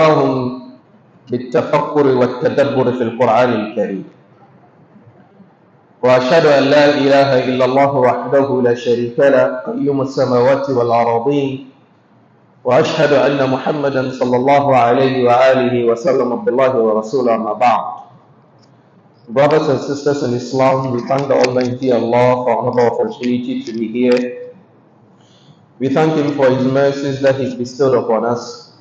وهم بالتفكر والتدبر في القرآن الكريم. وأشهد أن لا إله إلا الله وحده لا شريك له قيوم السماوات والأراضين. وأشهد أن محمدا صلى الله عليه وآله وسلم عبد الله ورسوله أما بعد. Brothers and sisters in Islam, we thank the Almighty Allah for another opportunity to be here. We thank Him for His mercies that He's bestowed upon us.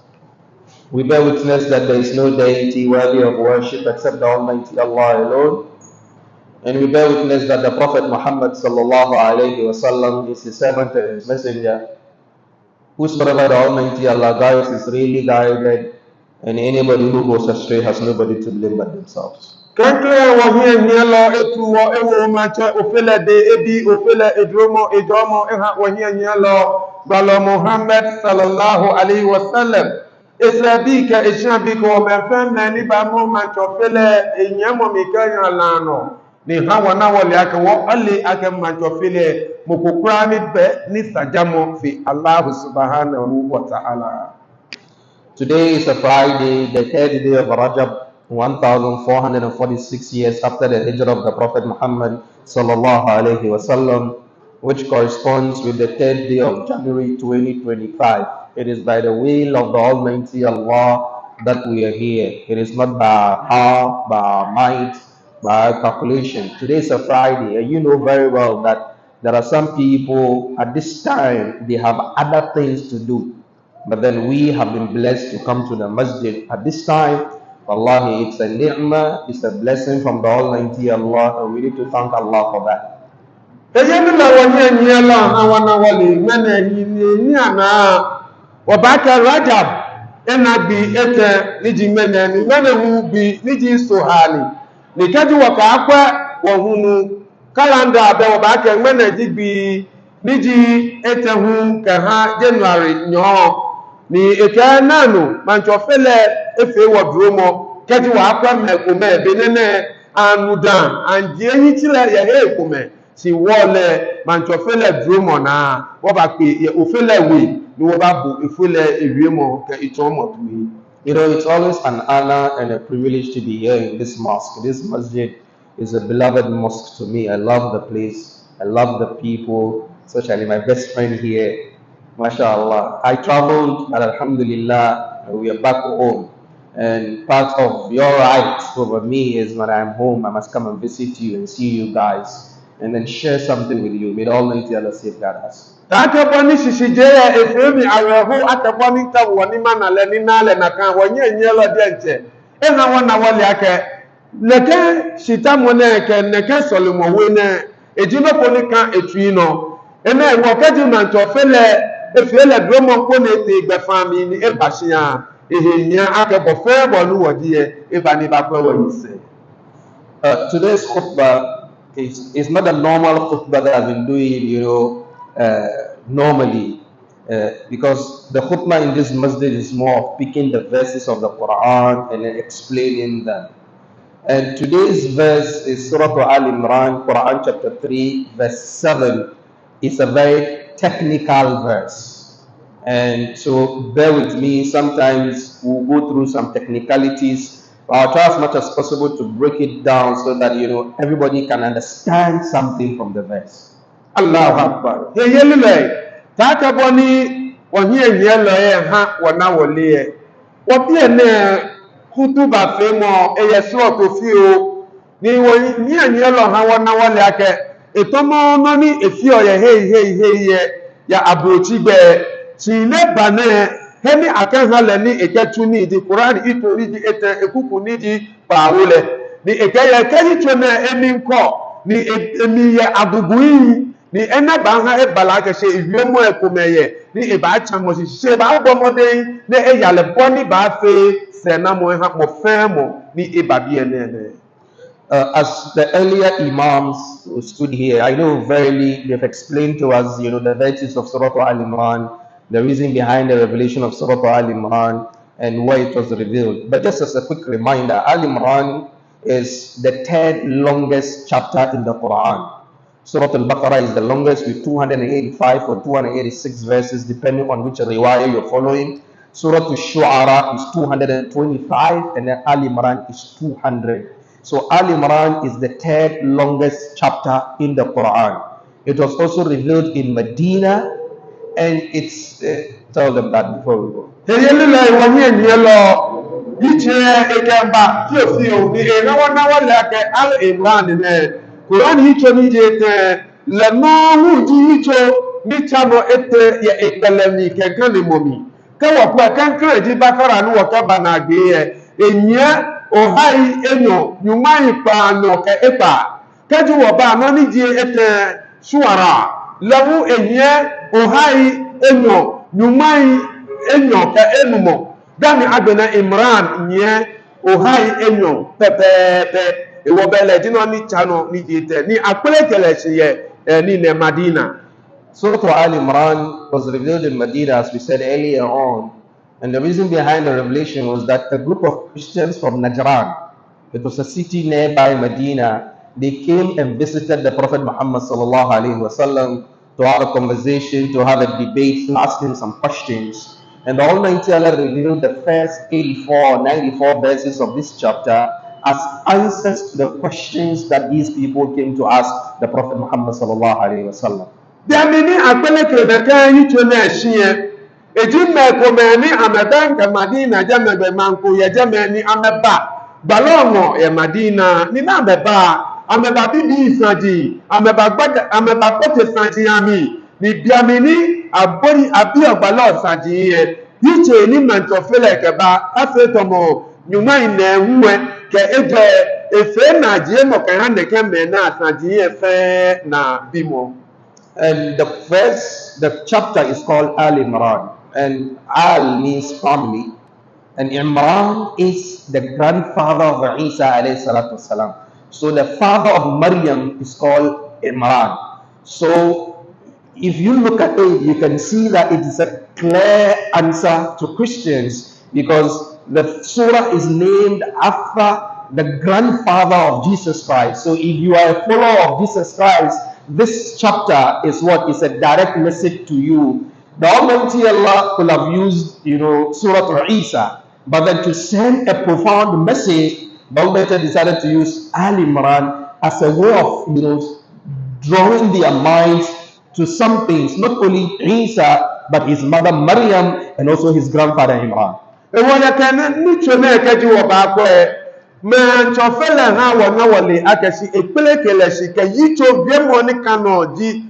We bear witness that there is no deity worthy of worship except the Almighty Allah alone. And we bear witness that the Prophet Muhammad sallallahu alayhi wasallam is His servant and His messenger. Whosoever the Almighty Allah guides is really guided, and anybody who goes astray has nobody to blame but themselves. Kankle wa hie nyelo etu wo ewo macha ofele de ebi ofele edromo eha wa hie nyelo balo Muhammad sallallahu alaihi wasallam esabi ka eshabi ko me fem na ni ba mo macha ofele enyamo mikanya lano ni hawa na wole aka wo ali aka macha ofele mokokura ni be ni sajamo fi Allah subhanahu wa ta'ala. Today is a Friday, the third day of Rajab, 1446 years after the hijrah of the Prophet Muhammad sallallahu alaihi wasallam, which corresponds with the third day of January 2025. It is by the will of the Almighty Allah that we are here. It is not by our power, by our might, by our calculation. Today is a Friday, and you know very well that there are some people at this time, they have other things to do. But then we have been blessed to come to the masjid at this time. Wallahi, it's a ni'mah, it's a blessing from the Almighty Allah, and we need to thank Allah for that. Wabaka Rajab enabi ete niji meneni menehu bi niji sohali nikaji waka akwa wahunu kalanda abe wabaka meneji bi niji ete hu kaha January nyo ni eke nanu manchofele efe wadromo kaji wakwa mekume benene anudan anjie hitile ya hekume si wole manchofele dromo na wabaki ofele we. You know, it's always an honor and a privilege to be here in this mosque. This masjid is a beloved mosque to me. I love the place. I love the people, especially my best friend here. MashaAllah. I traveled, and Alhamdulillah, we are back home. And part of your right over me is when I'm home, I must come and visit you and see you guys, and then share something with you. May the Almighty Allah safeguard us. Akaboni shishijeya efemi arehu akaboni tawani mana leni nale nakan wanye nyelo denche ena wana wali ake neke shitamone ke neke solimo wene ejino polika etuino ena enwo keji manto fele efiele dromo kone te igbefami ni ebashia ehenya akebo fe bolu wodie ebani ba pe woyise. Today's khutbah is not a normal khutbah that I've been doing, normally, because the khutbah in this masjid is more of picking the verses of the Quran and explaining them. And today's verse is Surah Al-Imran, Quran chapter 3, verse 7. It's a very technical verse. And so bear with me, sometimes we'll go through some technicalities. I'll try as much as possible to break it down so that, everybody can understand something from the verse. Allahu Akbar. Yeyelule taka boni wonye yelo ha wona wole wopie ne hutuba femo eyesro to fi o ni woni yelo ha wona wole ake etomo no ni efi oye hey ya abrochi gbe ti le bane hemi akanha le ni eketu ni di Quran itori di ete ekuku ni di pawole ni ekeye keyi tweme emi nko ni emi ye agugu ni ena banga e balaga se iwemo ekomeye ni e ba chamo se ba bomode ne e yale boni ba fe se na mo ha mo femo ni e ba bi ene. As the earlier imams who stood here, I know verily they've explained to us, the virtues of Surah Al-Imran, the reason behind the revelation of Surah Al-Imran, and why it was revealed. But just as a quick reminder, Al-Imran is the third longest chapter in the Quran. Surah Al-Baqarah is the longest with 285 or 286 verses, depending on which riwayah you're following. Surah Al-Shu'ara is 225, and then Al Imran is 200. So Al Imran is the third longest chapter in the Quran. It was also revealed in Medina, and it's tell them that before we go. Al Imran Quran hicho nije lanohu jicho michano ete ya ekalemi kekani momi kawa kwa kankre ji bakara nu waka banagbe enya ohai enyo nyumai pa no ke epa kaju oba no nije ete suara lahu enya ohai enyo nyumai enyo ke enumo dani adena Imran nye ohai enyo pepepe ewobele dino ni chano ni jite ni akpele kelesiye ni ne Madina. Surah Al Imran was revealed in Medina, as we said earlier on, and the reason behind the revelation was that a group of Christians from Najran, it was a city nearby Medina, they came and visited the Prophet Muhammad sallallahu alaihi wasallam to have a conversation, to have a debate, to ask him some questions. And the Almighty Allah revealed the first 84 or 94 verses of this chapter as answers to the questions that these people came to ask the Prophet Muhammad sallallahu alaihi wasallam. Jamini akpele kebeka yicho na eshiye ejime komeni amebanka Madina jamebe manku ya jameni ameba balongo ya Madina ni na ameba bibi isaji ameba kote saji ami ni biamini abori abi ogbalo saji ye yiche ni mantofele keba afetomo nyuma ine nwe ke eje efe na jie mo kan hande ke me na saji ye fe na bimo. And the chapter is called Al Imran, and Al means family, and Imran is the grandfather of Isa alayhi salatu wasalam. So the father of Maryam is called Imran. So if you look at it, you can see that it is a clear answer to Christians, because the surah is named after the grandfather of Jesus Christ. So if you are a follower of Jesus Christ, this chapter is what is a direct message to you. The Almighty Allah could have used, Surah Isa, but then to send a profound message, the Almighty decided to use Al Imran as a way of, drawing their minds to some things, not only Isa, but his mother Maryam and also his grandfather Imran. Man chofele ha wana wale akashi ekpele keleshi ke yicho biemo ni kanoji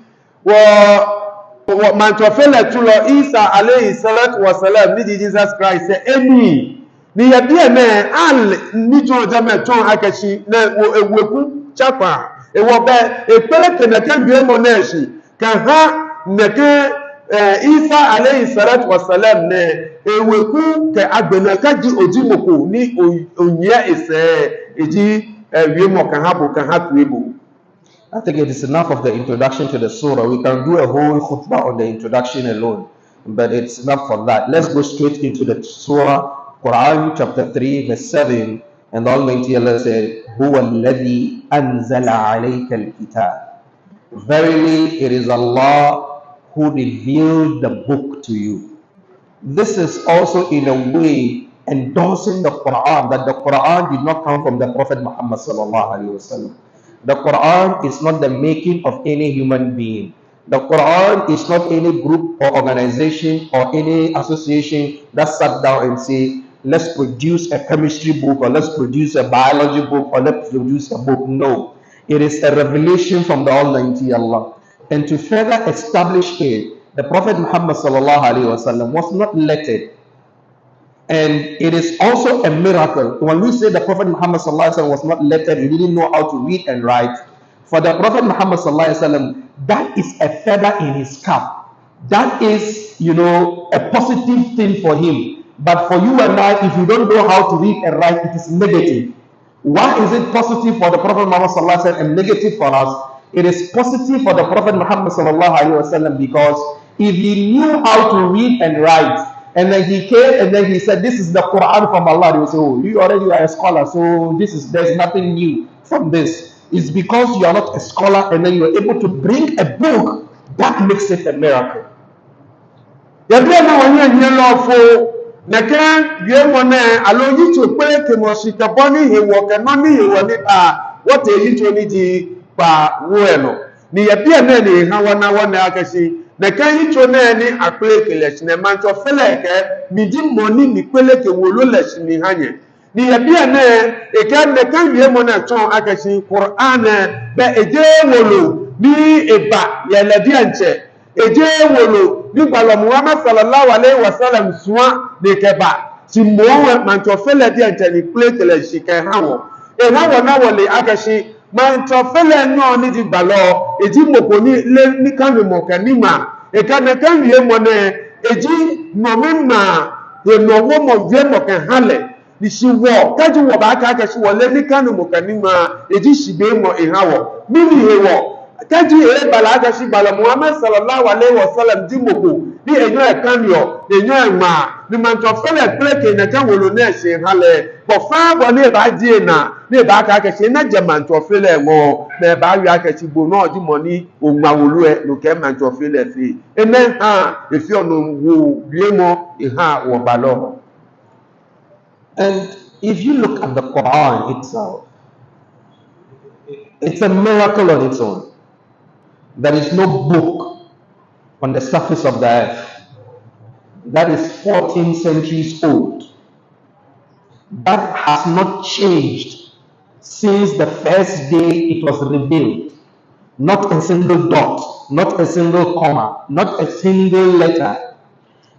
wo man chofele tulo Isa alayhi salatu wasalam ni Jesus Christ eni ni ya bia ne al ni jo jame ton akashi na eweku chapa ewo be ekpele keneke biemo na shi kan ha neke Isa alayhi salatu wasalam ne eweku ke agbenaka ji ojimoko ni onye ese eji wiemo kan ha tuebo. I think it is enough of the introduction to the surah. We can do a whole khutbah on the introduction alone, but it's enough for that. Let's go straight into the surah. Quran chapter 3 verse 7, and the Almighty Allah said, Huwa alladhi anzala alayka al-kitab. Verily it is Allah who revealed the book to you. This is also in a way endorsing the Quran, that the Quran did not come from the Prophet Muhammad sallallahu alaihi wasallam. The Quran is not the making of any human being. The Quran is not any group or organization or any association that sat down and say, let's produce a chemistry book, or let's produce a biology book, or let's produce a book. No, it is a revelation from the Almighty Allah. And to further establish it, the Prophet Muhammad sallallahu alaihi wasallam was not lettered. And it is also a miracle. When we say the Prophet Muhammad sallallahu alaihi wasallam was not lettered, he didn't know how to read and write. For the Prophet Muhammad sallallahu alaihi wasallam, that is a feather in his cap. That is, a positive thing for him. But for you and I, if you don't know how to read and write, it is negative. Why is it positive for the Prophet Muhammad sallallahu alaihi wasallam and negative for us? It is positive for the Prophet Muhammad sallallahu alaihi wasallam because if he knew how to read and write, and then he came and then he said, this is the Quran from Allah, he will say, oh, you already are a scholar, so there's nothing new from this. It's because you are not a scholar and then you are able to bring a book that makes it a miracle. Naka Yemone alo yitu pe ke mo si taboni he wo ke no ni he wo ni ba what e yitu ni di pa wo e no ni ye bia na ni ha wona wona akasi naka yitu na ni akple ke le sine man to fele ke mi di moni mi pele ke wo lo le sine hanye ni ye bia na e ka naka Yemone ton akasi Qur'an be eje wolo ni eba ye le di anche eje wolo nígbà lọ Muhammad sallallahu alaihi wasallam suwa ní kẹba ti mọ́wọ́ mantọ́fẹ́lẹ̀ díẹ̀ tẹ̀lé plétẹ̀lẹ̀ ṣìkẹ́ hàwọ̀ ìhàwọ̀ náà wọlé akẹ́ṣí mantọ́fẹ́lẹ̀ náà ní ti gbà lọ èjì mọ̀kò ní kánìmọ̀kẹ́ níma ìkànnìkẹ́rì mọ̀ ní èjì mọ̀mímà ìnáwó mọ̀jẹ́mọ̀kẹ́ hálẹ̀ ìṣìwọ̀ kájú wọ̀ bá akẹ́ṣí wọlé ní kánìmọ̀kẹ́ níma èjì ṣìgbé mọ̀ ìhàwọ̀ nínú ìhèwọ̀ kaji ere balaga si bala Muhammad sallallahu alaihi wasallam di moko ni enyo e kanyo enyo e ma ni man to fele pleke na kan wolo na se hale po fa bo ni ba die na ni ba ka ke se na je man to fele mo na ba wi aka ti bo na di mo ni onwa wolo e lo ke man to fele fi ene ha e fi onu wo bie mo e ha wo balo. And if you look at the Quran itself, it's a miracle on its own. There is no book on the surface of the earth that is 14 centuries old that has not changed since the first day it was revealed. Not a single dot, not a single comma, not a single letter,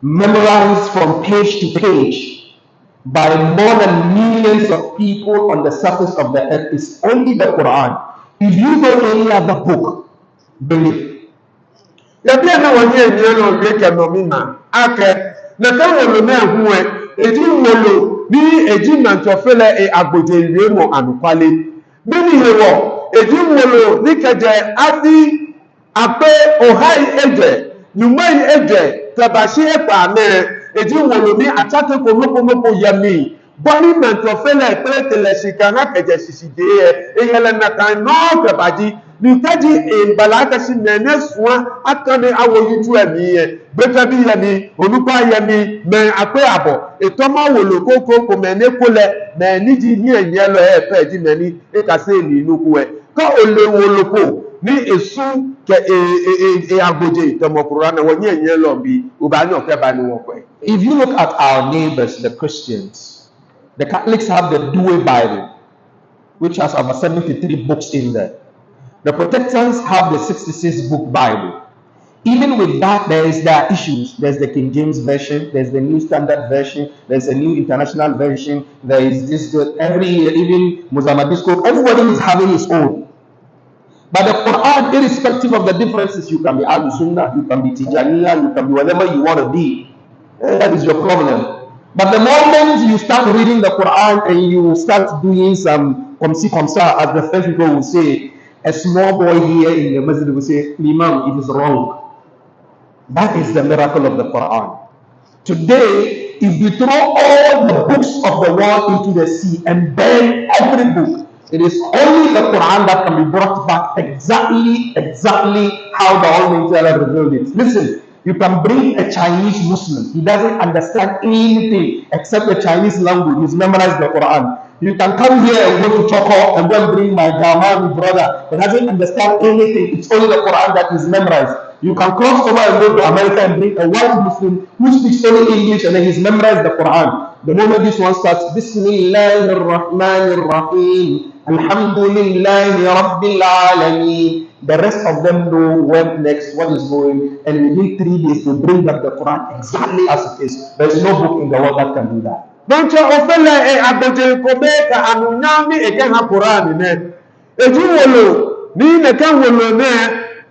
memorized from page to page by more than millions of people on the surface of the earth is only the Quran. If you know any other book, believe. Yabia na wonye enyo no reke no mina ake na ka wolo na hu e eji wolo ni eji na ntofele e agboje iwe mo anukwale bini hewo eji wolo ni keje adi ape ohai eje numai eje tabashi epa me eji wolo ni atate ko lopo yami bani na ntofele pe telesika na keje siside e yele na kan no tabaji nitaji balaka si nene suwa akane awo yitu emiye beta bi yemi onupa yemi me ape abo etoma wolo koko ko mene kole me niji ni enye lo e pe ji meni e ka se ni nuku e ka ole wolo ko ni esu ke agboje tomo Quran wonye enye lo bi ubani oke ba ni won pe. If you look at our neighbors, the Christians, the Catholics have the Douay Bible, which has over 73 books in there. The Protestants have the 66-book Bible. Even with that, there are issues. There's the King James Version, there's the New Standard Version, there's a New International Version, there is this, every year, even Mozambique, everybody is having his own. But the Quran, irrespective of the differences, you can be Ahlul Sunnah, you can be Tijaniya, you can be whatever you want to be. That is your problem. But the moment you start reading the Quran and you start doing some comme ci comme ça, as the French people will say, a small boy here in the masjid will say, Imam, it is wrong. That is the miracle of the Quran. Today, if you throw all the books of the world into the sea and burn every book, it is only the Quran that can be brought back exactly how the Almighty Allah revealed it. Listen, you can bring a Chinese Muslim. He doesn't understand anything except the Chinese language. He's memorized the Quran. You can come here and go to Choco and go and bring my Gamani brother. He doesn't understand anything. It's only the Quran that is memorized. You can cross over and go to America and bring a white Muslim who speaks only English and then he's memorized the Quran. The moment this one starts, Bismillahir Rahmanir Rahim, Alhamdulillahi Rabbil Alameen. The rest of them know when next, what is going, and within 3 days they bring back the Quran exactly as it is. There is no book in the world that can do that. Don't you ofele e agboje ko be ka anunyami e kan Quran ne eji wolo ni ne kan wolo ne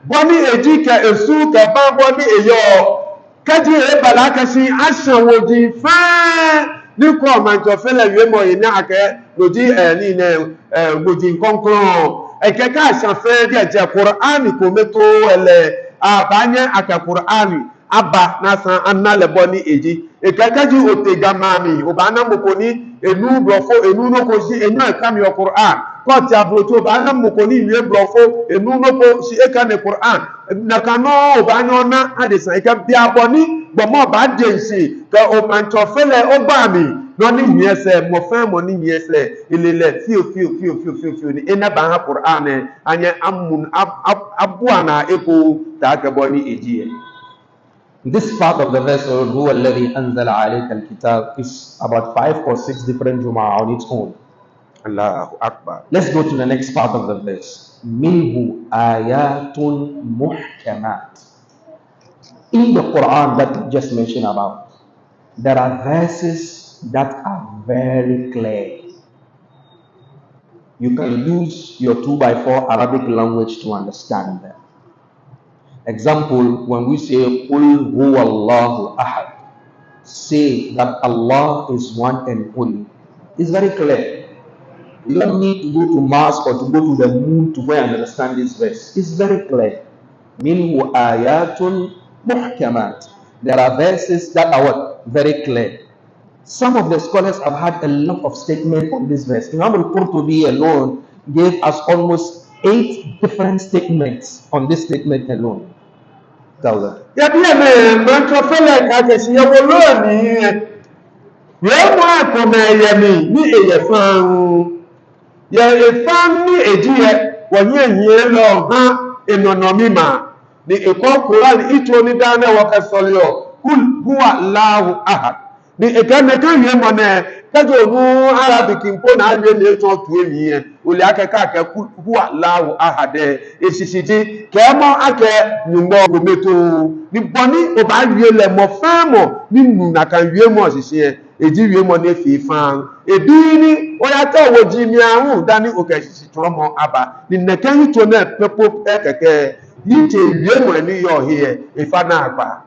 boni eji ka esu ka ba boni eyo kaji e balaka si asan woji fa ni ko ma jo fele we mo yin ake loji ni ne goji nkonkron e ke ka asan fe de je Quran ko meto ele abanye aka Quran aba na san anna leboni eji ekakaji otegamami obana mokoni enu brofo enu no ko si enu aka mi Quran ko ti abroto obana mokoni iwe brofo enu no ko si eka ne Quran na kano obana na adesan eka bi aboni gbomo ba densi ka o man to fele o gba mi no ni yese mo fe mo ni yese ilele fio ni ena ba ha Quran anya amun abuana eko ta ka boni eji. This part of the verse, هو الذي أنزل عليك الكتاب, is about 5 or 6 different jummah on its own. Allahu Akbar. Let's go to the next part of the verse. منه آيات محكمات. In the Quran that we just mentioned about, there are verses that are very clear. You can use your 2x4 Arabic language to understand them. Example, when we say قُلْ هُوَ اللَّهُ أَحَدٌ, say that Allah is one and only. It's very clear. You don't need to go to Mars or to go to the moon to go and understand this verse. It's very clear. مِنْهُ آيَاتٌ مُحْكَمَاتٌ. There are verses that are what? Very clear. Some of the scholars have had a lot of statements on this verse. Imam al-Qurtubi alone gave us almost 8 different statements on this statement alone. Yabi eme manto fele ka kesi ye wo lo ni ye mo akoma yemi ni eye fan ye efan ni ejiye wo ye lo ha enono mima ni eko Quran ito ni dana wa kasolio kul huwa Allahu ahad ni ekane kan ye mo ne kajo nu Arabic nko na ye le to tu emi oli akeka ke huwa Allahu ahad esisiti kemo ake nyumbo gometo ni boni o ba wie le mo famo ni nu na kan wie mo sise eji wie mo ne fi fan ebi ni o ya ta wo ji mi ahun dani o ke sisi to mo aba ni nekan yi to na pepo keke yi te wie mo ni yo here ifa na agba.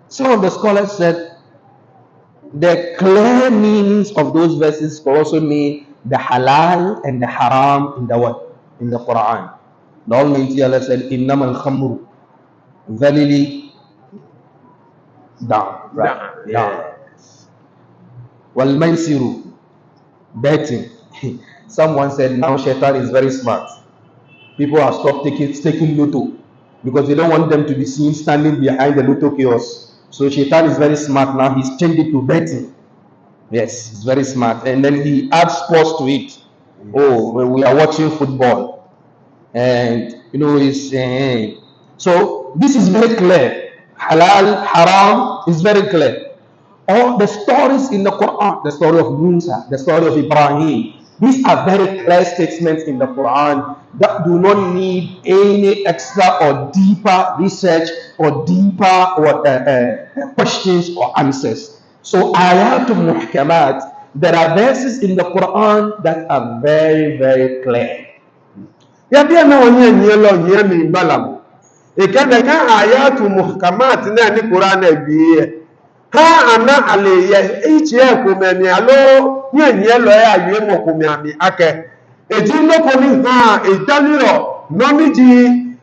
Some of the scholars said the clear meanings of those verses could also mean the halal and the haram in the what? In the Quran. The Almighty Allah said, "Innama al-khamru," verily, down, right? Down. Wal maisiru, betting. Someone said now Shaitan is very smart. People have stopped taking lotto because they don't want them to be seen standing behind the lotto kiosk. So Shaitan is very smart now. He's changed it to betting. Yes, he's very smart. And then he adds sports to it. Yes. Oh, when we are watching football. And, it's... so this is very clear. Halal, haram is very clear. All the stories in the Quran, the story of Musa, the story of Ibrahim, these are very clear statements in the Quran that do not need any extra or deeper research or deeper questions or answers. So ayatul muhkamat, there are verses in the Quran that are very, very clear. Yabi na onye nyelo nye mi balam. Ekene ka ayatul muhkamat na ni Quran ebiye. Ha ana aleye ichi ekomeni alo nye lo ya ye mo komi ami ake eji loko ni ha idaniro noni ji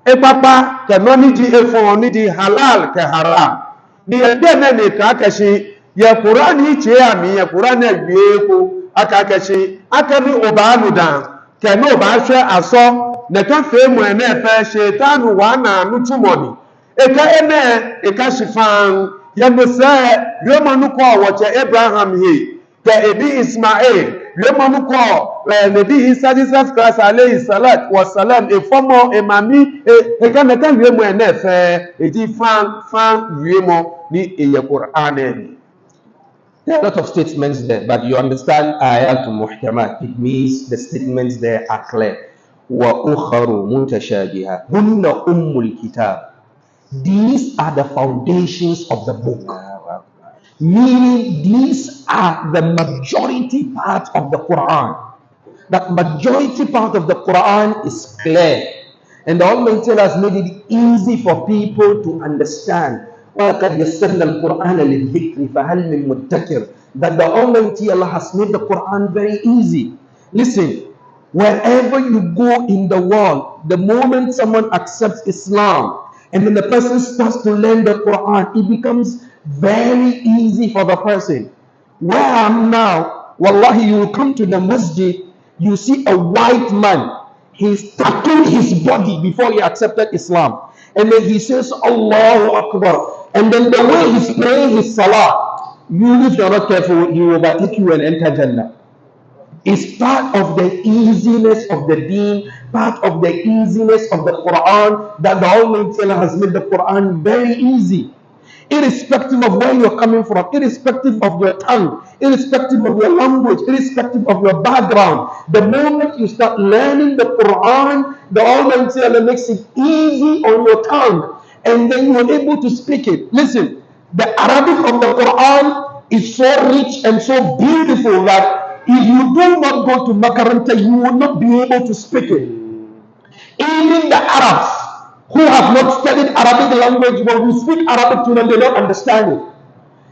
epapa ke noni ji efon ni di halal ke haram ni ede na ni ka kashi ye Quran ichi ami ye Quran egbe ko aka kashi aka ni obanu dan ke no ba hwe aso ne ka fe mu ene fe shaytanu wa na nutumoni eka ene eka shifan Yamuse yomanuko wache Abraham he ke ebi Ismail yomanuko nebi Isa Jesus Christ alayhi salat wa salam e fomo e mami e kana kan yemo enefe eji fan yemo ni eye Quran ni. There are a lot of statements there, but you understand ayatul muhkamat. It means the statements there are clear. Wa ukharu mutashabiha hunna ummul kitab. These are the foundations of the book. Meaning these are the majority part of the Quran. That majority part of the Quran is clear. And the Almighty has made it easy for people to understand. وَلَقَدْ يَسَّرْنَا الْقُرْآنَ لِلذِّكْرِ فَهَلْ مِن مُدَّكِرٍ. That the Almighty Allah has made the Quran very easy. Listen, wherever you go in the world, the moment someone accepts Islam, And then the person starts to learn the Quran. It becomes very easy for the person. Where I am now, wallahi, you will come to the masjid, you see a white man. He's tattooed his body before he accepted Islam. And then he says, Allahu Akbar. And then the way he's praying his salah, you, if you're not careful, he will overtake you and enter Jannah. It's part of the easiness of the deen, part of the easiness of the Quran, that the Almighty Allah has made the Quran very easy. Irrespective of where you're coming from, irrespective of your tongue, irrespective of your language, irrespective of your background, the moment you start learning the Quran, the Almighty Allah makes it easy on your tongue, and then you're able to speak it. Listen, the Arabic of the Quran is so rich and so beautiful that if you do not go to Makaranta, you will not be able to speak it. Even the Arabs who have not studied Arabic language, when we speak Arabic to them, they don't understand it.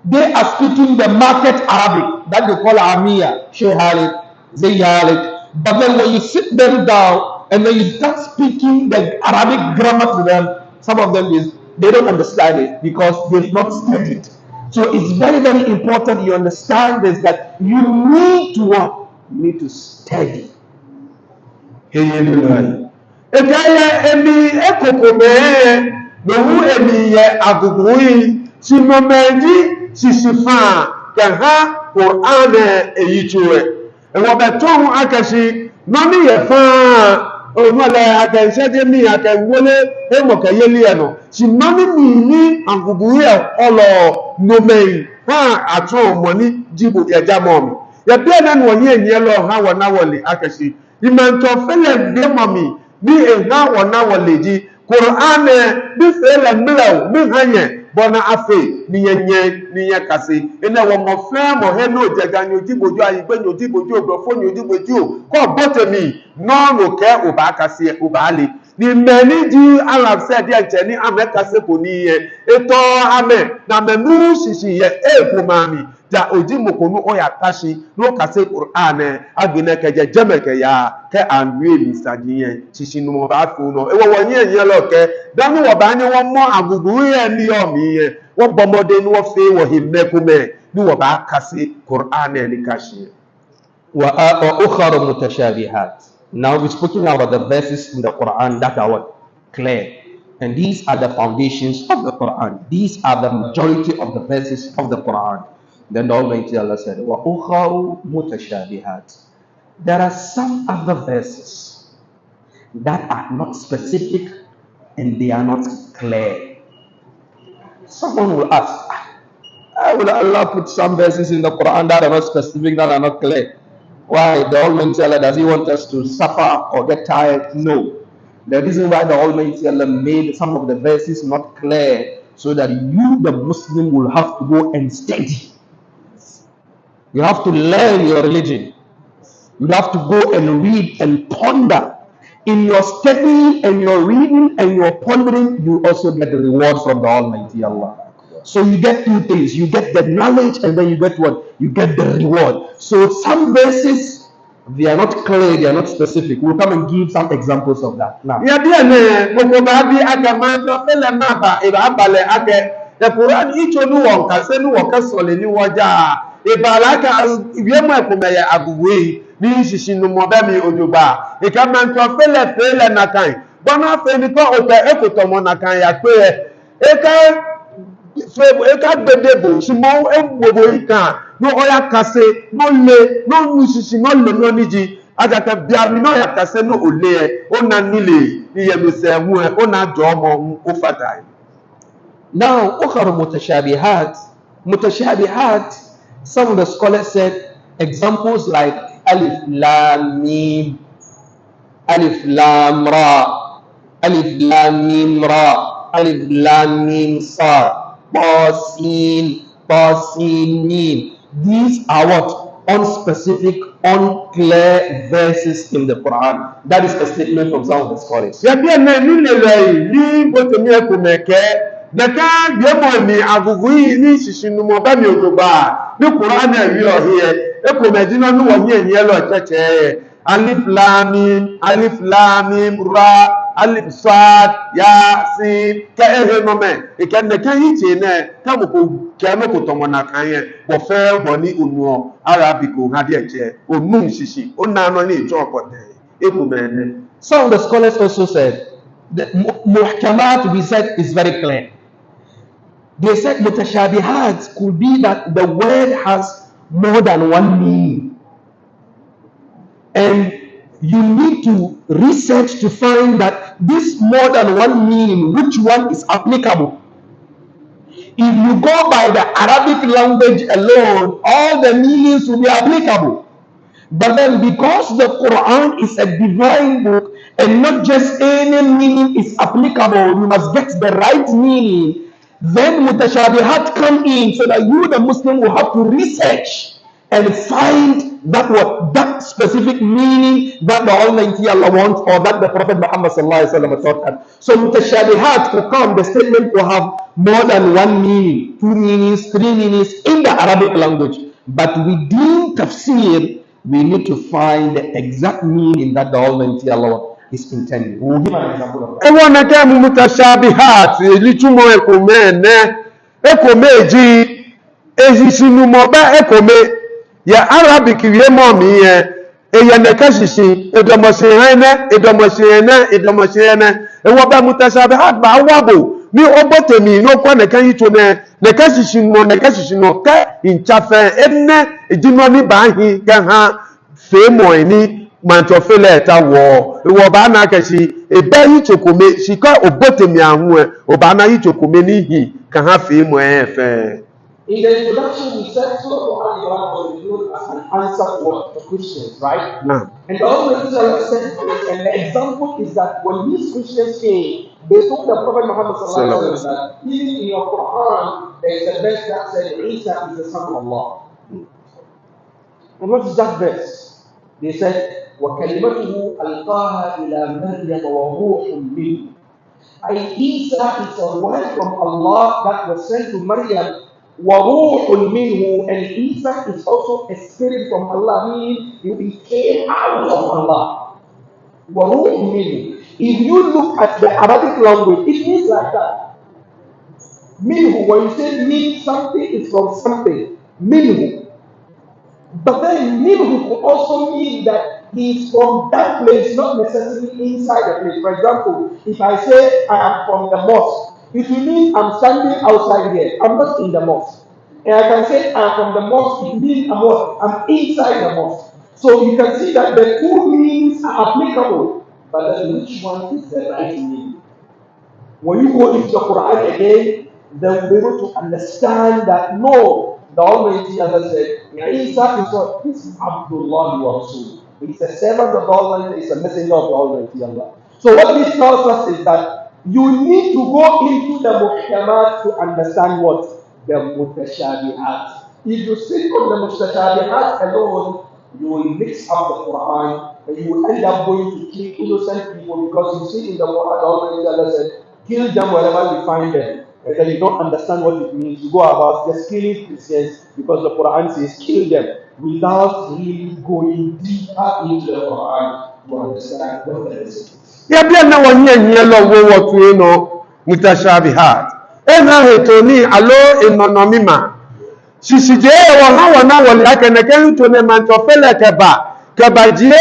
They are speaking the market Arabic that they call Amiya, Shehalik, Zayalik. But then when you sit them down and then you start speaking the Arabic grammar to them, some of them they don't understand it because they've not studied. So it's very, very important you understand this, that you need to what? You need to study. Ekaya emi ekokome nohu emi ye agugui sinomeji sisifa kaha Quran eyichwe ewo beton akashi mami ye fa onwale akanse mi akanwole emokayeli eno si mami mi agugui olo nomei ha atu moni jibu ejamomi ye bia na woni enyelo ha wona wole akashi imanto fele demami bi ehna wona waleji Quran bi fele mlaw bi hanye bona afe ni yenye kase ena wo mo fe mo he no jaga ni ojiboju ayigbe ni ojiboju ogbofo ni ojiboju ko botemi no ke oba kase oba le ni many ji Arab said ya jeni America se ko ni eto ame na menu sisi ye mami da ojimokonu oya tashi no kase Quran agbene keje jemeke ya ke anwe mi sajiye sisi no ba fu no ewo wonye yen lo ke danu wo ba ni won mo agugu ye ni o mi ye won bomode ni wo fe wo himekume ni wo ba kase Quran ni kashi wa ukhra mutashabihat. Now we're speaking about the verses in the Quran that are what? Clear. And these are the foundations of the Quran. These are the majority of the verses of the Quran. Then the Almighty Allah said, وَأُخَرُ مُتَشَابِهَاتٍ. There are some other verses that are not specific and they are not clear. Someone will ask, why will Allah put some verses in the Quran that are not specific, that are not clear? Why? The Almighty Allah, does He want us to suffer or get tired? No. The reason why the Almighty Allah made some of the verses not clear, so that you, the Muslim, will have to go and study. You have to learn your religion. You have to go and read and ponder. In your studying and your reading and your pondering, you also get the reward from the Almighty Allah. So you get two things. You get the knowledge and then you get what? You get the reward. So some verses, they are not clear, they are not specific. We'll come and give some examples of that. Now. The Quran each onu won kase nu wo kasole ni woja ibalaka iwemo ekumeye aguwe ni shisinu mo be mi ojoba e ka man to fele na kan bona fe ni ko ote ekoto mo na kan ya pe e ka bedebo simo egbobo ikan no oya kase no le no nu sisi no le no niji ajata biami no ya kase no ole o na nile ni yemuse hu e o na jo mo o fatai. Now, ukhar mutashabihat, some of the scholars said examples like alif lam mim, alif lam ra, alif lam mim ra, alif lam mim sa, ta sin mim. These are what? Unspecific, unclear verses in the Quran. That is a statement from some of the scholars. Daka biemo mi agugui ni sisinu mo ba mi ogoba ni Quran e wi o here e ko medina nu wo yen yen lo cheche alif lam mim ra alif sad ya sin ka ehe no me e kan na kan yiche na ka mo ko ka no ko tomo na kan ye bo fe bo ni onu arabic o ha de che onu shishi ona no ni jo kote e ku me. Some of the scholars also said that muhkamat, we said, is very clear. They said mutashabihat could be that the word has more than one meaning, and you need to research to find that this more than one meaning, which one is applicable. If you go by the Arabic language alone, all the meanings will be applicable. But then because the Quran is a divine book and not just any meaning is applicable, you must get the right meaning. Then mutashabihat come in so that you, the Muslim, will have to research and find that specific meaning that the Almighty Allah wants, or that the Prophet Muhammad sallallahu alaihi wasallam taught us. So mutashabihat will come, the statement will have more than one meaning, two meanings, three meanings in the Arabic language. But within tafsir, we need to find the exact meaning that the Almighty Allah is intending. We'll give an example of that. Ewana ka mutashabihat litumo ekomeji ezisinu mo ba ekome ya arabic wie mo mi ye eya ne kasisi edomosene ewo ba mutashabihat ba wabo ni obotemi no kwa ne kan yito ne kasisi no ka inchafe enne ejino ni ba hi ka ha fe mo ni mantofele ta wo ba na kashi ebe yi chokome shika obotemi ahu oba na yi chokome ni hi ka ha fe mo efe. In the introduction, we said Surah Al-Quran was revealed as an answer to Christians, right? Nah. And the Almighty Allah said, and the example is that when these Christians came, they told the Prophet Muhammad sallallahu alaihi wasallam that even in your Quran, there is a verse that said Isa is the son of Allah. And what is that verse? They said, وَكَلِمَتُهُ أَلْقَاهَا إِلَى مَرْيَمَ وَرُوحٌ مِّنْهُ. Isa is a word from Allah that was sent to Maryam. وَرُوحٌ مِّنْهُ, and Isa is also a spirit from Allah, meaning he came out of Allah. وَرُوحٌ مِّنْهُ. If you look at the Arabic language, it means like that. Minhu, when you say mean, something is from something. Minhu. But then minhu could also mean that he is from that place, not necessarily inside the place. For example, if I say I am from the mosque, it will mean I'm standing outside here. I'm not in the mosque. And I can say I'm from the mosque, it means I'm inside the mosque. So you can see that the two meanings are applicable. But then which one is the right meaning? When you go into the Quran again, then we'll be able to understand that no, the Almighty Allah said, Isa is what? This is Abdullah wa Rasul. He's a servant of the Almighty, he's a messenger of the Almighty Allah. So what this tells us is that you need to go into the muhkamat to understand what? The mutashabihat. If you sit on the mutashabihat alone, you will mix up the Quran and you will end up going to kill innocent people, because you see in the Quran, the Almighty Allah said, kill them wherever you find them. And then you don't understand what it means. You go about just killing Christians because the Quran says kill them, without really going deeper into the Quran to understand what that is. Ya bia na wonye lo wo wotu no mutashabihat. Ena hetoni alo enonomima. Sisije wana wole akeneke to ne mantofele keba jie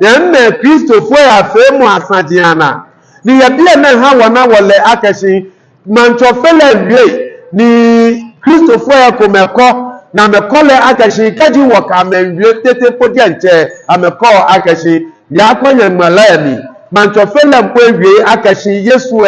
ya nne Kristo fo ya fe mu asadiana. Ni ya bia na ha wana wole akashi mantofele wie ni Kristo fo ya komeko na mekole akashi kaji woka menwie tete podia nche ameko akashi ya kwanya malani mantofele mpo wie akashi Yesu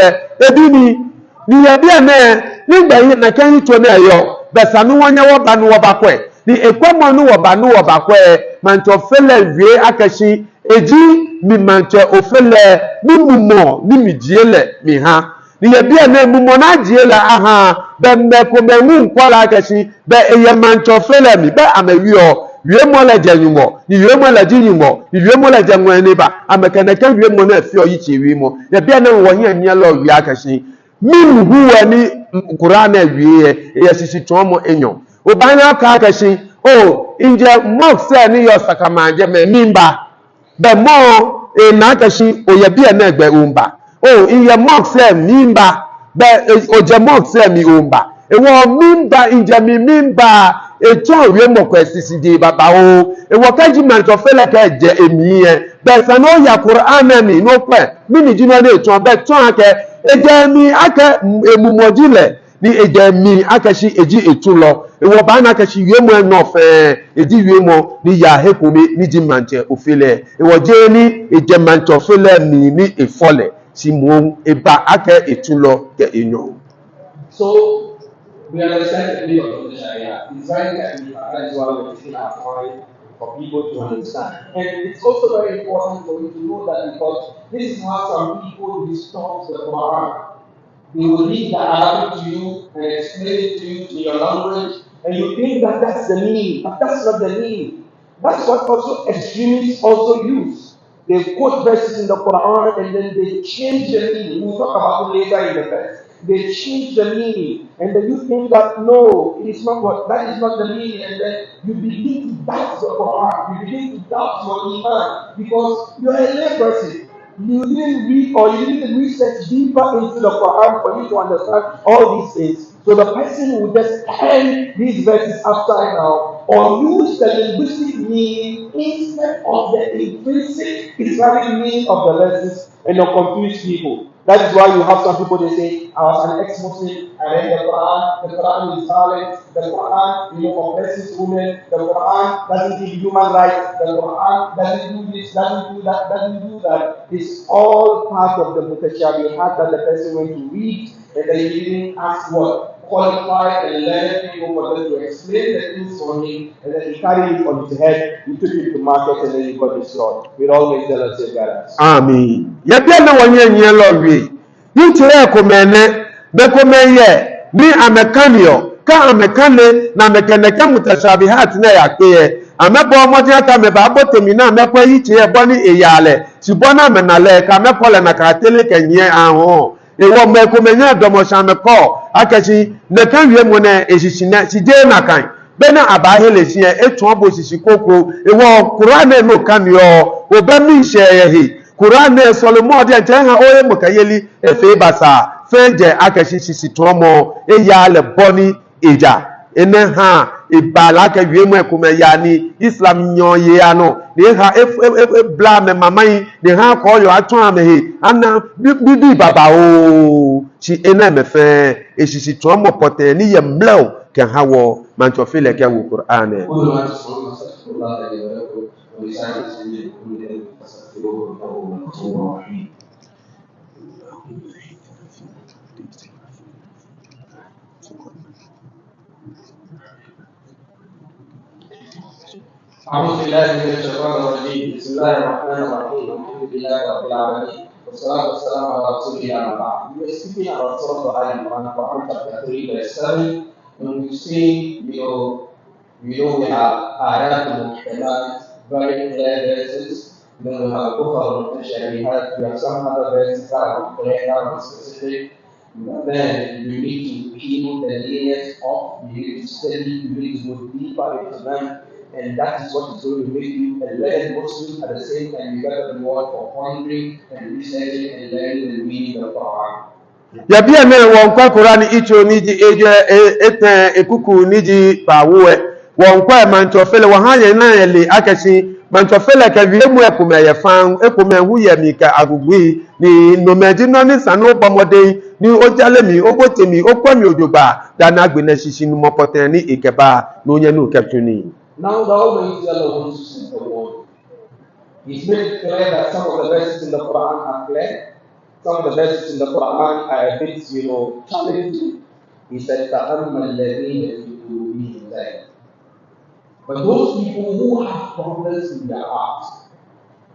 ebini ni ya bia na nigba yi na kan to na yo besanu wanya woba no woba kwe ni ekwamo no woba no woba kwe mantofele wie akashi eji mi manto ofele ni mumo ni mijiele mi ha ni ya bia na mumo na jiele aha be mmeko memu nkwala akashi be eye mantofele mi be amewio wie mo la janyumo ni wie mo la jinyumo ni wie mo la jangwene ba amekanaka wie mo na fi oyichi wi mo ya bia na wo hia nia lo wie akashi min huwa ni Qur'ana wie ya sisi tomo enyo obana ka akashi o inje mokse ni yo sakamanje me mimba be mo na akashi o ya bia na egbe umba oh in your mouth say mimba but oje mouth say mi omba e wo mimba inje mi mimba e ton we mo kwesisi di baba o e wo judgment of fele ka je emi e but san o ya Quran mi no pe mi ni jino na eton but ton ake e je mi ake emumojile ni eje mi ake shi eji etulo e wo ba na ake shi we mo no fe eji we mo ni ya hekumi ni judgment ofele e wo je ni eje man of fele mi ni efole si mo eba ake etulo ke enyo. So we understand the meaning of the Sharia. It's very technical. That is why we're taking our time for people to understand. And it's also very important for you to know that because this is how some people distort the Quran. They will read the Arabic to you and explain it to you in your language, and you think that that's the meaning, but that's not the meaning. That's what also extremists also use. They quote verses in the Quran and then they change the meaning. We'll talk about it later in the verse. They change the meaning, and then you think that no, it is not what that is not the meaning, and then you begin to doubt the Quran, you begin to doubt your Iman because you are a lay person. You didn't read or you didn't research deeper into the Quran for you to understand all these things. So the person will just turn these verses upside down or use the linguistic meaning instead of the intrinsic Islamic meaning of the verses and you'll confuse people. That is why you have some people they say, I was an ex-Muslim, I read the Quran is violent, the Quran, oppresses women, the Quran doesn't give human rights, the Quran doesn't do this, doesn't do that, doesn't do that. It's all part of the mutashabihat that the person went to read, and then he didn't ask what? Qualified and learned people for them to explain the things for him, and then he carried it on his head, he took it to market, and then he got destroyed. We'll always tell us guidance. Amen. Yebia na wonye nye lorry. Yin tire ko mene be ko meye ni amekanio ka amekane na mekeneke mutashabihat na yakeye amebo modi ata me ba botemi na mepo yiche e boni eyale si bona menale ka mepole na ka tele kenye ahun ewo me ko menye domo shameko akachi ne kan wie mo na eshisina si je na kan bena abahele si etu obo sisi kokro ewo Quran no kanio obemi sheyehi Quran Solomon de ntenha oye mukayeli efe basa feje akashi sisi tomo eya le boni eja ene ha ibala ka wiemu ekuma ya ni Islam nyoye ano de ha bla me mamai de ha ko yo atun amehi ana bibi baba o chi ene mefe esisi tomo pote ni ye mleo ke hawo manchofile ke wo Quran أعوذ بالله من الشيطان الرجيم بسم الله الرحمن الرحيم الحمد لله رب العالمين والصلاة والسلام على رسول الله. We are speaking about Surah Al-Imran, Quran chapter 3 verse 7. When we see, we have ayat al-muhtamat, very clear verses. Then we have Ukhar al-Mutashabihat, we have some other verses that are clear, not specific. Then you need to peel the layers off, you need to study, you need to go deeper into them. And that is what is going to make you a learned Muslim at the same time you get the reward for pondering and researching and learning the meaning of the Quran. Yabia me won kwa Quran icho niji eje ekuku niji bawe won kwa manchofele wa hanye na yele akashi manchofele ka wiemu ekume fan ekume hu ye mi ka agugui ni no meji no ni sanu bomode ni ojale mi obotemi okwami ojoba dana gbene sisi nu mopoten ni ikeba no nye nu keptuni. Now the Almighty Allah wants to send the word. He's made it clear that some of the verses in the Quran are clear. Some of the verses in the Quran are a bit, challenging. He said, فَأَمَّا الَّذِينَ فِي قُلُوبِهِمْ زَيْغٌ. But those people who have problems in their hearts,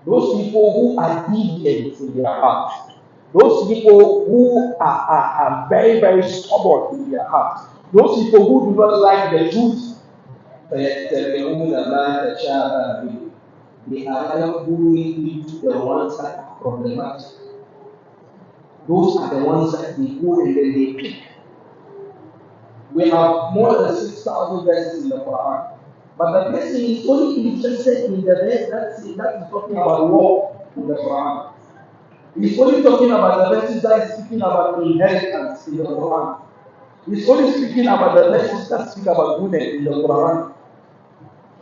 those people who are deviant in their hearts, those people who are very, very stubborn in their hearts, those people who do not like the truth, فَيَتَّبِعُونَ مَا تَشَابَهَ مِنْهُ. They are not going into the ones that are problematic. Those are the ones that they go and then they pick. We have more than 6,000 verses in the Quran. But the person is only interested in the verse that is talking about war in the Quran. It's only talking about the verses that is speaking about inheritance in the Quran. It's only speaking about the verses that speak about women in the Quran.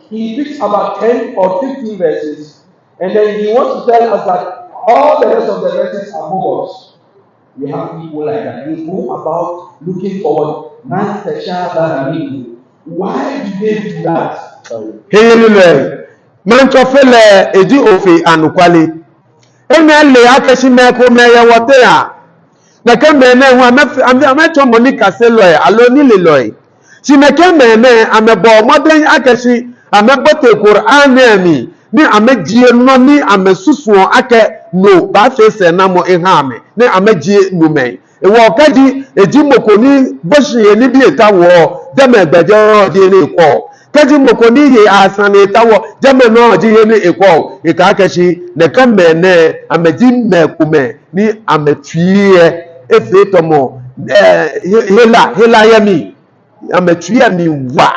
He picks about 10 or 15 verses, and then he wants to tell us that all the rest of the verses are bogus. We have people like that. They go about looking for man tashabaha minhu. Why do they do that? Hallelujah. Man chofele eji ofe anukwali. Emele akeshi meko meye wotea. Na kemene hu amecho monika se loe alo nile loe. Si me kemene amebo moden akeshi amebote Qur'an emi ni amejie no ni amesusuo ake no ba fese na mo ihame ni amejie numen. Ewo kaji eji mokoni boshi ni bi etawo deme gbeje di ni ko. Kaji mokoni ye asan etawo deme no di ni eko ika akeshi ne kemene ameji mekume ni ametwie efe tomo hela yami ametwie mi wa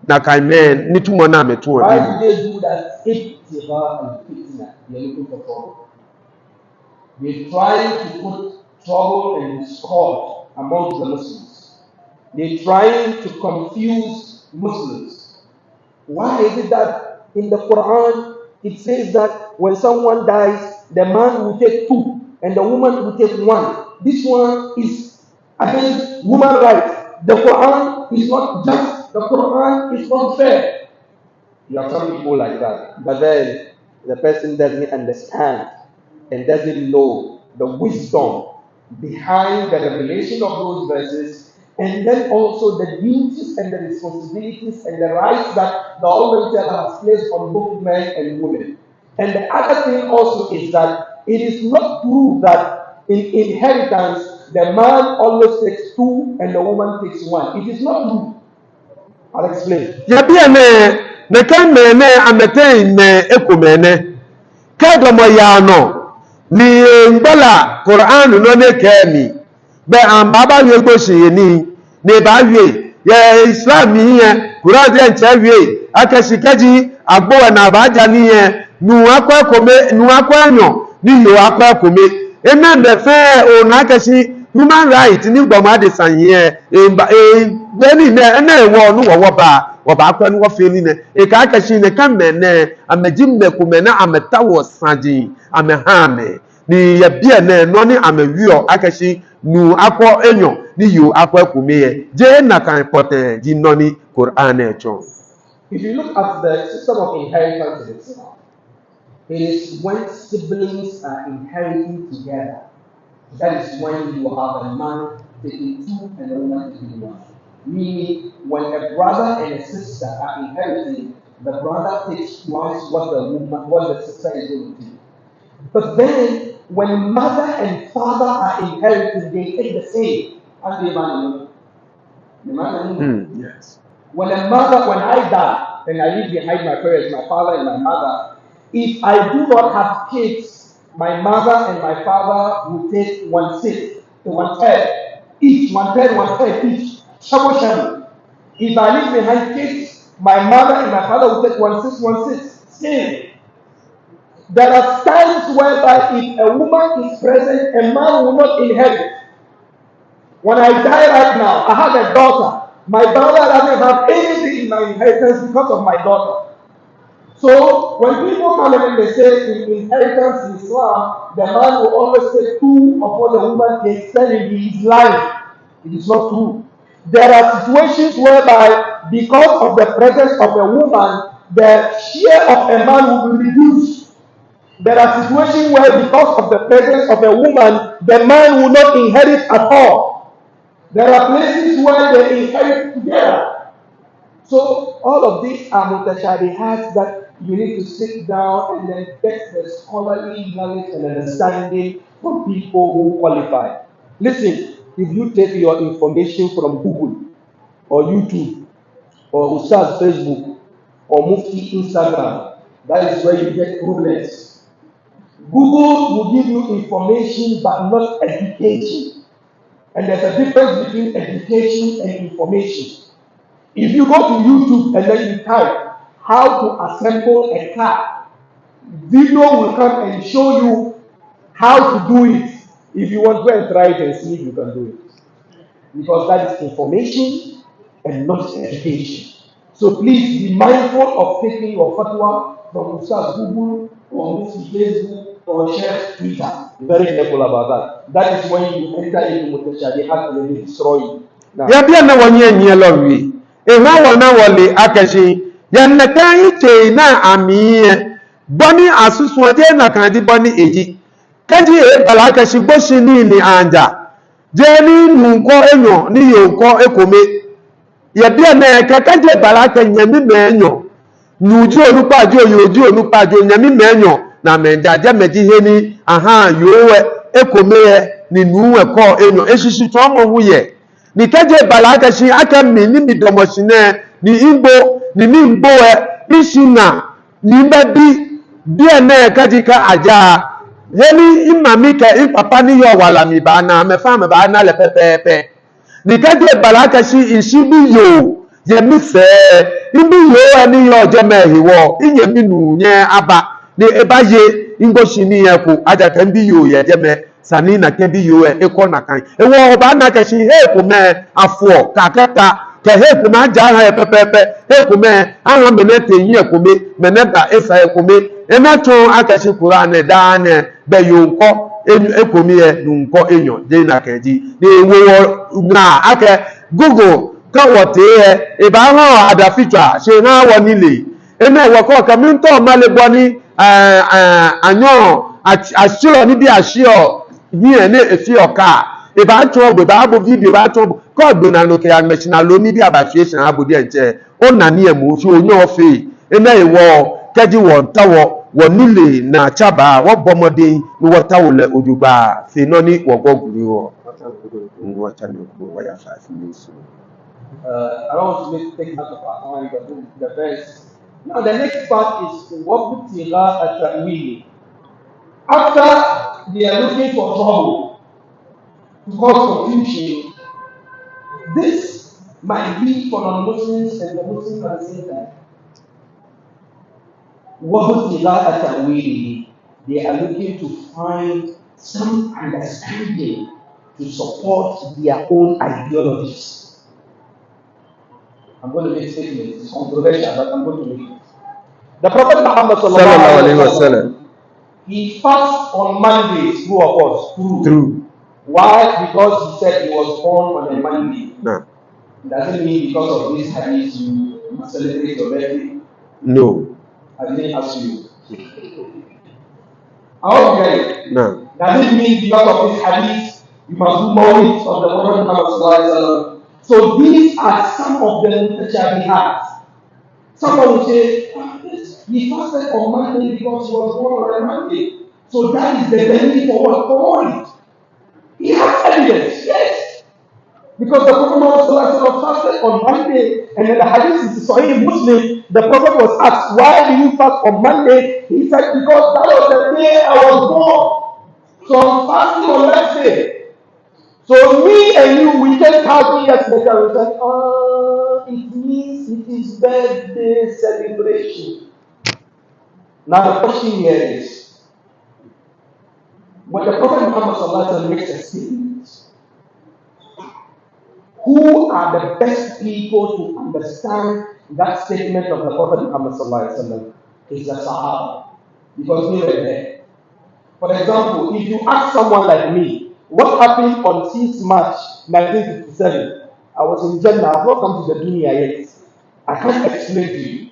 na kaimen ni tumo na ametuo Why do they do that? Ibtigha al-fitna. They're looking for trouble. They try to put trouble and discord among the Muslims. They're trying to confuse Muslims. Why is it that in the Quran it says that when someone dies, the man will take 2 and the woman will take 1? This one is against woman rights. The Quran is not just. The Quran is not fair. You have some people like that. But then the person doesn't understand and doesn't know the wisdom behind the revelation of those verses, and then also the duties and the responsibilities and the rights that the Almighty Allah has placed on both men and women. And the other thing also is that it is not true that in inheritance the man always takes 2 and the woman takes 1. It is not true. I'll explain. ne kemene ameten ne ekumene kadomo ya no ni ngbala Qur'an no ne kemi be ambaba we gbosi ni ne ba we ye Islam yen Qur'an je nchewe akashikaji agbo na baja ni yen nu akwa kome nu akwa anyo ni yo akwa kome eme be fe o na akashi human right ni gboma de sanye beni ne na ewo nu wo ba woba akwa nu wo fe ni ne e ka akashi ne kamene amejimbe kumena ametawo saji amehame ni ya bia ne no ni amewio akashi nu akwa enyo ni yo akwa kumeye je na kan poten ji no ni Qur'an echo. If you look at the system of inheritance in itself, it is when siblings are inheriting together. That is when you have a man taking 2 and a woman taking 1. Meaning, when a brother and a sister are inheriting, the brother takes twice what the sister is going to take. But then, when mother and father are inheriting, they take the same. And Yes. when I die and I leave behind my parents, my father and my mother, if I do not have kids, my mother and my father will take 1/6, 1/3 each, 1/3, 1/3 each. Shabu shabu. If I leave behind kids, my mother and my father will take 1/6, 1/6. Same. There are times whereby if a woman is present, a man will not inherit. When I die right now, I have a daughter. My daughter doesn't have anything in my inheritance because of my daughter. So when people come in and they say in inheritance in Islam, the man will always take 2 of what the woman takes, then in his life. It is not true. There are situations whereby because of the presence of a woman, the share of a man will be reduced. There are situations where because of the presence of a woman, the man will not inherit at all. There are places where they inherit together. So all of these are mutashabihat that you need to sit down and then get the scholarly knowledge and understanding from people who qualify. Listen, if you take your information from Google or YouTube or Ustaz Facebook or Mufti Instagram, that is where you get problems. Google will give you information but not education. And there's a difference between education and information. If you go to YouTube and then you type how to assemble a car, video will come and show you how to do it. If you want, go and try it and see if you can do it. Because that is information and not education. So please be mindful of taking your fatwa from Ustaz Google or Mufti Facebook or Chef Twitter. Very careful about that. That is when you enter into mutashabihat and they destroy you. Ya bia na wonye nye lorwi. E wa wona wole akashi. Ya na kan ite na amiye. Boni asusu ade na kan di boni eji. Kanji e bala akashi boshi ni anja. Je ni nko enyo ni yonko ekome. Ya bia na ka kanji bala kan nyami menyo. Nuju onupajo yoju onupajo nyami menyo na mendaje meji he ni aha yowe ekome ni nuwe ko enyo eshishi to mo wuye. Ni kaje balaka shi aka mini mi domoshine ni imbo ni mimbo ishina ni mbebi bia na kajika aja heli imami ka ipapa ni yo wala mi bana me fa me bana le pepepe ni kaje balaka shi ishibi yo ye mi se imbi yo ani yo je mehiwo inye minu nye aba ni ebaye ingoshi ni yaku aja kan bi yo ye je me sani na kebi yo eko na kan ewo oba na kashi he ko me afo kakata ke he ko ma ja ha pepepe he ko me aha menete yin ko me meneba esa ko me enato akashi Quran da ne be yo nko eko mi e nko enyo je na keji ni ewo na ake Google ka wote e ba ha ada feature se na wo nile ena ewo ko ka mi nto ma le gbo ni anyo asiro ni bi asio yin ne efi oka e ba to ogbe ba bo video ba to ko gbe na loke amechina lo ni bi abafiation abodi enche o na ni emu fi onyo ofe ena ewo keji wo tawo wo nile na chaba wo bomode ni wo tawo le ojugba fe no ni wo goguri wo ngo cha ni ko wa ya 5 minutes. I don't want to take much of our time, but the verse. Now the next part is what at will. After they are looking for trouble to cause confusion, this might be for non-Muslims and the Muslims at the same time. What at will, they are looking to find some understanding to support their own ideologies. I'm going to make statements. It's controversial, but I'm going to make it. The Prophet Muhammad sallallahu alaihi wasallam, he fasts on Mondays. True or false? True. Why? Because he said he was born on a Monday. No. Doesn't mean because of this hadith you must celebrate your birthday. No. I didn't ask you. I hope you get it. No. Doesn't mean because of this hadith you must do Mawlid of the Prophet Muhammad sallallahu alaihi wasallam. So these are some of the mutashabihat. Someone will say, he fasted on Monday because he was born on a Monday. So that is the benefit for what? For it. He has evidence, yes. Because the Prophet Muhammad fasted on Monday, and then the hadith is Sahih Muslim. The Prophet was asked, why do you fast on Monday? He said, because that was the day I was born. So I'm fasting on Wednesday. So me and you, we take 30 years later, we say, it means it is birthday celebration. Now the question here is, when the Prophet Muhammad makes a statement, who are the best people to understand that statement of the Prophet Muhammad is the Sahaba. Because we were there. For example, if you ask someone like me, what happened on 6 March 1957? I was in Jannah. I've not come to the dunya yet. I can't explain to you.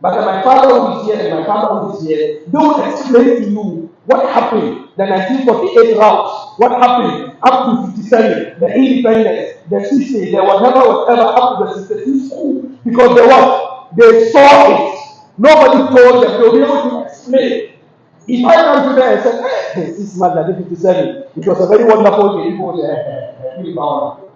But my father who is here and my father who is here, they will explain to you what happened. The 1948 route, what happened up to 57, the independence, the 60, the whatever, up to the 66 school. Because they saw it. Nobody told them. They will be able to explain. If I come to them and say, hey, 6 March 1957, it was a very wonderful day. People say,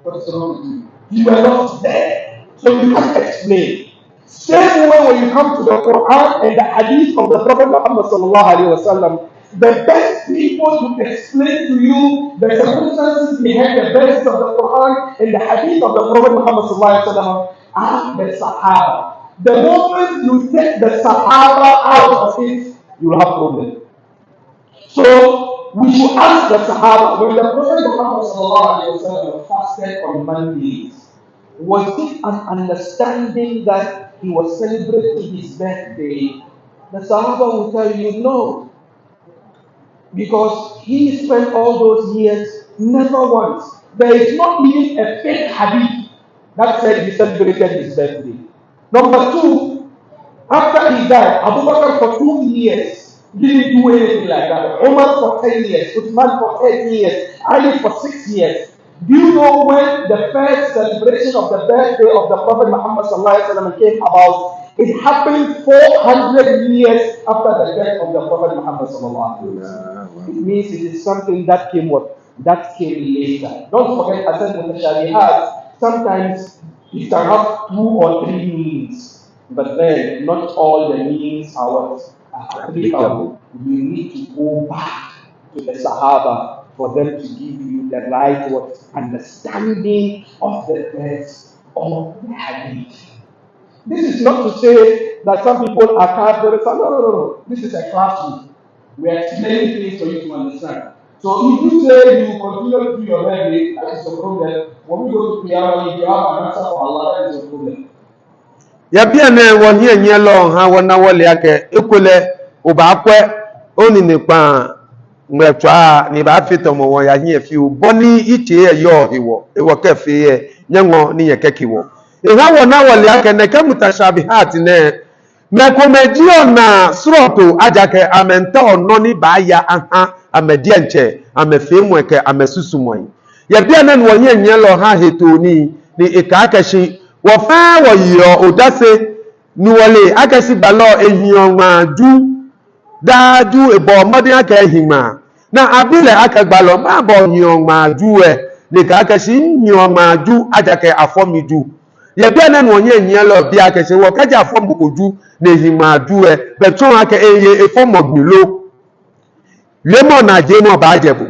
what is wrong with you? You were not there. So you can't explain. Same way when you come to the Quran and the hadith of the Prophet Muhammad sallallahu alaihi wasallam, the best people to explain to you the circumstances behind the verses of the Quran and the hadith of the Prophet Muhammad sallallahu alaihi wasallam are the Sahaba. The moment you take the Sahaba out of it, you will have problem. So we should ask the Sahaba, when the Prophet Muhammad fasted on Mondays, was it an understanding that he was celebrating his birthday? The Sahaba will tell you no. Because he spent all those years, never once. There is not even a fake hadith that said he celebrated his birthday. Number two, after he died, Abu Bakr for 2 years didn't do anything like that. Umar for 10 years, Uthman for 8 years, Ali for 6 years. Do you know when the first celebration of the birthday of the Prophet Muhammad came about? It happened 400 years after the death of the Prophet Muhammad. It means it is something that came what? That came later. Don't forget, I said with the Shari'at, sometimes it can have 2 or 3 meanings. But then, not all the meanings are applicable. You need to go back to the Sahaba for them to give you the right understanding of the text of the hadith. This is not to say that some people are kafirs. No. This is a classroom. We are explaining things for you to understand. So if you say you continue to do your birthday, that is the problem. When we go to Qiyamah, if you have an answer for Allah, that is the problem. Yabia ne wonye nye lo ha wona wole ake ekole obakwe oni nipa ngretwa ni ba fitomo won ya hie fi boni ite eyo ewo kefe ye nyengo ni yekekiwo ha wona wole ake ne kemutashabihat ne mekomedio na suroto ajake amenta ono ni ba ya aha amedienche amefemu eke amesusumoi yabia ne wonye nye lo ha hetoni ni ikakashi wọ́fẹ́ wọ̀yọ̀ òdáse ni wọlé akẹ́sí balọ̀ èyàn máa dájú ìbọ̀ ọmọdé akẹ́ ìhìnmà na abílẹ̀ akẹgbàlọ̀ máa bọ̀ yàn máa ẹ̀ nìkà akẹ́sí yàn máa ajakẹ́ àfọ́mìjú yẹ̀bí ẹ̀nẹ́nu wọ̀nyẹ́ èyàn lọ bí akẹ́sí wọ kẹ́jẹ́ àfọ́mìjú ní ìhìnmà ẹ̀ bẹ̀tún akẹ́ eye ìfọ́mọ̀gbìló lémọ̀ nà jẹ́mọ̀ bá jẹ̀bù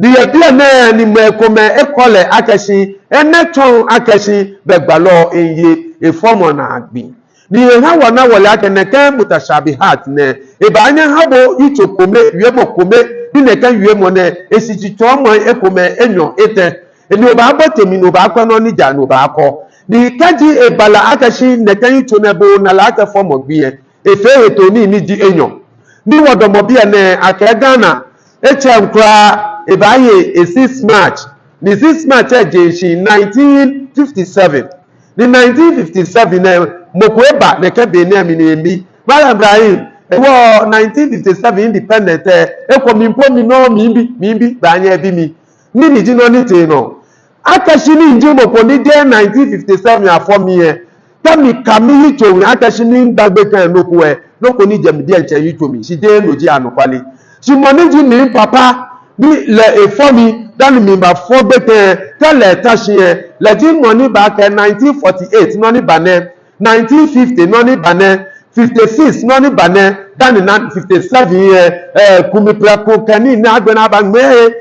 diye pia ne ni mekome ekole akeshi eneton akeshi begbalo eye efomo na agbi diye ha wana wole akene ke mutashabihat ne eba anya habo itokome yemo kome bi ne kan yemo ne esiji tomo ekome enyo ete eni oba abotemi no ba akọ no ni ja no ba akọ di kaji ebala akeshi ne kan itonebo na la ake fomo gbi efe eto ni di enyo ni wodomo bia ne akegana eche nkra Ebaye a 6 March. The 6 March ejeshi 1957. The 1957 mokweba nekebe ni amini Malam Ibrahim ewo 1957 independent ekwo mimpo mi no mimbi banye bi mi. Ni ji no ni te no. Akashi ni nje moko ni de 1957 afọ mi e. Tami kami hito akashi ni dagbe kan loko ni jemi die nche hito mi. Si de noji anukwale. Si moni ji mi papa ni le efomi dan mi ba fo gbete tele tashiye le ji money back 1948 no ni bane 1950 no ni bane 56 no ni bane dan 57 kumi prako kani na agbena ba gbe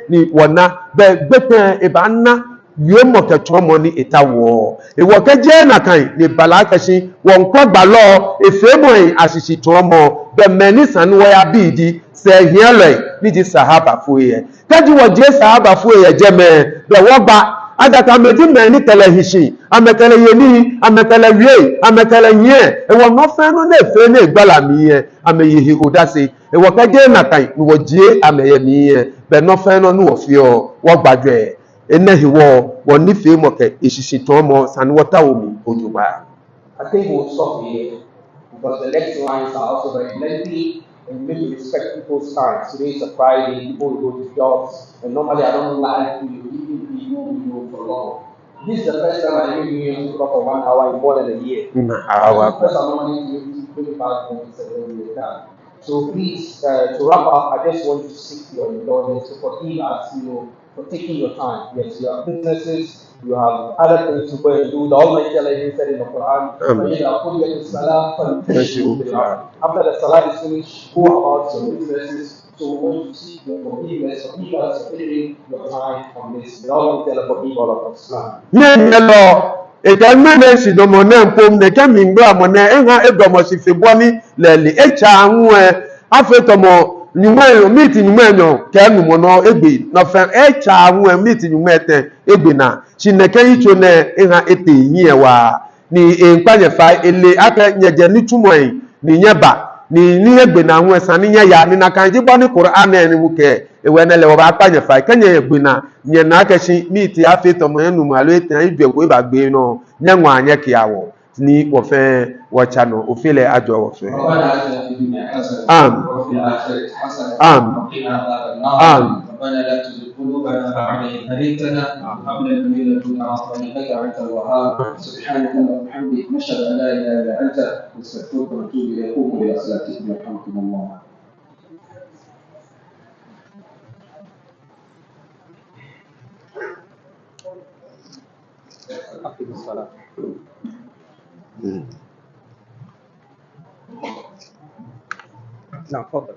ni wona be gbete e ba na yemo ke tomo ni etawo ewo ke je na kan ni balakashi won ko gba lo efemo asisi tomo be meni sanu ya bidi se hiele ni ji sahaba fuye kaji waje sahaba fuye jeme be wogba adaka meji meni telehishi amekele yeni amekele wie amekele nye ewo no fe no na efe na egbala mi ye ameyehi odase ewo kaje na kan ni waje ameye mi ye be no fe no no ofio wogbadwe enehiwo woni fe mo ke esisi tomo san water omi ojuba. I think we'll stop here because the next lines are also very lengthy and we need to respect people's time. Today is a Friday, people will go to jobs, and normally I don't like to give people for long. This is the first time I hear you talk for 1 hour in more than a year. First I normally do 25 minutes and then done. So please, to wrap up, I just want to seek your indulgence to forgive us, for taking your time. Yes, you have businesses, you have other things to go and do. The Almighty Allah said in the Quran, after the Salah is finished, go about your businesses. So we want to seek your forgiveness, forgive us for taking your time on this. The Almighty Allah forgive all of us. Hello. Egalmene si domo ne mpom ne kemi ngba mo ne enha edomo si feboni leli echa anwu afetomo nyume meet nyume nyo ka nu mo no egbe na fa e cha hu meet nyume ten egbe na chineke icho na ha ete yin wa ni enpanye fa ele aka nyeje ni tumoy ni nyeba ni egbe na hu esan ni nya ya ni na kan ji bo ni Quran na ni mu ke ewe na le wo ba panye fa kanye egbe na nye na aka shi meet afeto mo enu ma lo etan ibe ko ba gbe no nya nwa anye kiawo ni wo fe wo cha no ofile ajo wo fe am am am ربنا لا تزغ قلوبنا بعد إذ هديتنا وهب لنا من لدنك رحمة إنك أنت الوهاب سبحانك اللهم وبحمدك نشهد أن لا إله إلا أنت نستغفرك ونتوب إليك قوموا إلى صلاتكم يرحمكم الله. أقم الصلاة. نعم تفضل.